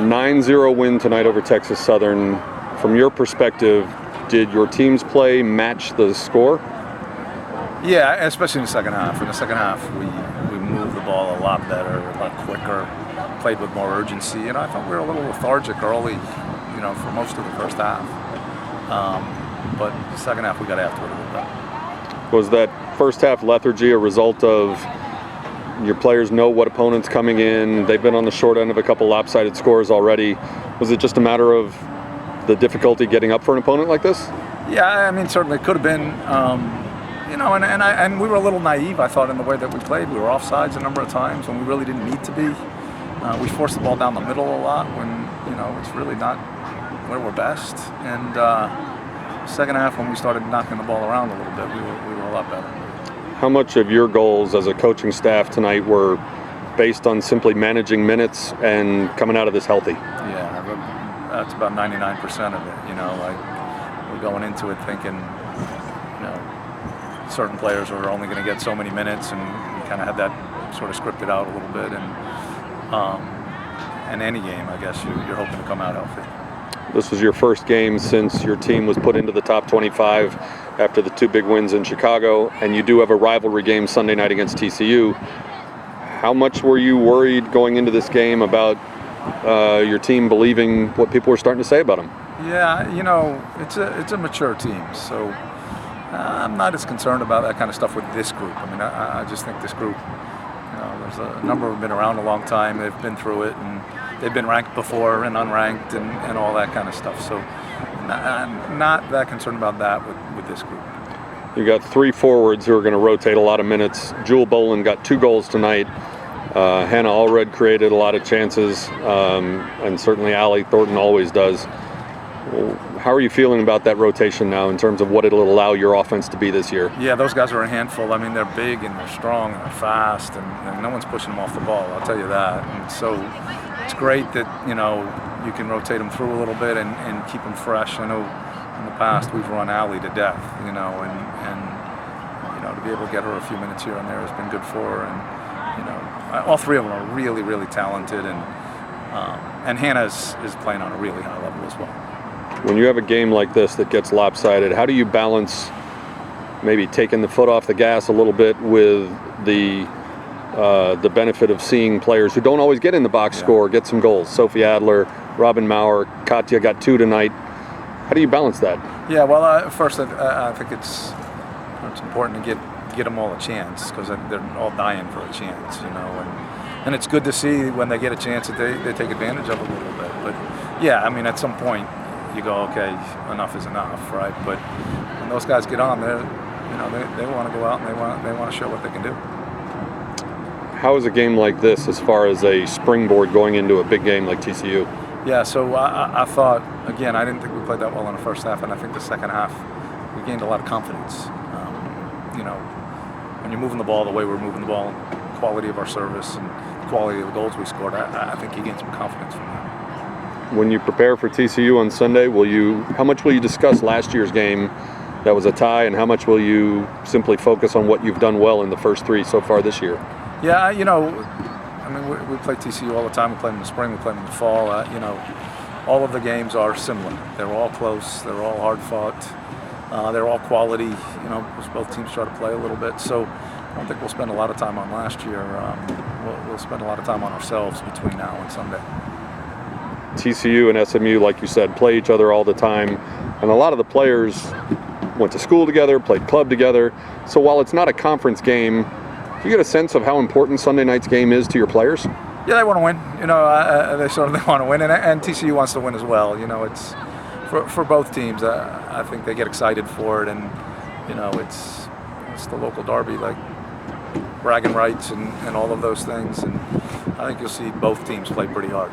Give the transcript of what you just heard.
9-0 win tonight over Texas Southern. From your perspective, did your team's play match the score? Yeah, especially in the second half. In the second half, we moved the ball a lot better, a lot quicker, played with more urgency, and I thought we were a little lethargic early, for most of the first half. But the second half, we got after it a little bit. Was that first half lethargy a result of your players know what opponent's coming in? They've been on the short end of a couple lopsided scores already. Was it just a matter of the difficulty getting up for an opponent like this? Yeah, I mean, certainly it could have been. And we were a little naive, I thought, in the way that we played. We were offsides a number of times when we really didn't need to be. We forced the ball down the middle a lot when, it's really not where we're best. And second half, when we started knocking the ball around a little bit, we were a lot better. How much of your goals as a coaching staff tonight were based on simply managing minutes and coming out of this healthy? Yeah, that's about 99% of it. We're going into it thinking, certain players are only going to get so many minutes, and we kind of had that sort of scripted out a little bit. And any game, I guess, you're hoping to come out healthy. This was your first game since your team was put into the top 25 after the 2 big wins in Chicago, and you do have a rivalry game Sunday night against TCU. How much were you worried going into this game about your team believing what people were starting to say about them? Yeah, it's a mature team, so I'm not as concerned about that kind of stuff with this group. I mean, I just think this group, there's a number of them been around a long time. They've been through it, and they've been ranked before and unranked and all that kind of stuff. So I'm not that concerned about that with this group. You got 3 forwards who are going to rotate a lot of minutes. Jewel Bolin got 2 goals tonight. Hannah Allred created a lot of chances, and certainly Allie Thornton always does. How are you feeling about that rotation now in terms of what it'll allow your offense to be this year? Yeah, those guys are a handful. I mean, they're big and they're strong and they're fast, and no one's pushing them off the ball, I'll tell you that. And so it's great that, you can rotate them through a little bit and keep them fresh. I know in the past we've run Allie to death, and to be able to get her a few minutes here and there has been good for her. And, all 3 of them are really, really talented, and Hannah is playing on a really high level as well. When you have a game like this that gets lopsided, how do you balance maybe taking the foot off the gas a little bit with the benefit of seeing players who don't always get in the box score get some goals? Sophie Adler, Robin Maurer, Katya got 2 tonight. How do you balance that? Yeah, well, first I think it's important to get them all a chance, because they're all dying for a chance, and it's good to see when they get a chance that they take advantage of it a little bit. But yeah, I mean, at some point you go, okay, enough is enough, right? But when those guys get on, they want to go out and they want to show what they can do. How is a game like this as far as a springboard going into a big game like TCU? Yeah, so I thought, again, I didn't think we played that well in the first half, and I think the second half we gained a lot of confidence. When you're moving the ball the way we're moving the ball, the quality of our service and the quality of the goals we scored, I think you gain some confidence from that. When you prepare for TCU on Sunday, how much will you discuss last year's game that was a tie, and how much will you simply focus on what you've done well in the first 3 so far this year? Yeah, I mean, we play TCU all the time. We play them in the spring, we play them in the fall. All of the games are similar. They're all close. They're all hard fought. They're all quality. Because both teams try to play a little bit. So I don't think we'll spend a lot of time on last year. We'll spend a lot of time on ourselves between now and Sunday. TCU and SMU, like you said, play each other all the time, and a lot of the players went to school together, played club together. So while it's not a conference game, do you get a sense of how important Sunday night's game is to your players? Yeah, they want to win. They certainly want to win, and TCU wants to win as well. It's for both teams. I think they get excited for it, and it's the local derby, like bragging rights and all of those things. And I think you'll see both teams play pretty hard.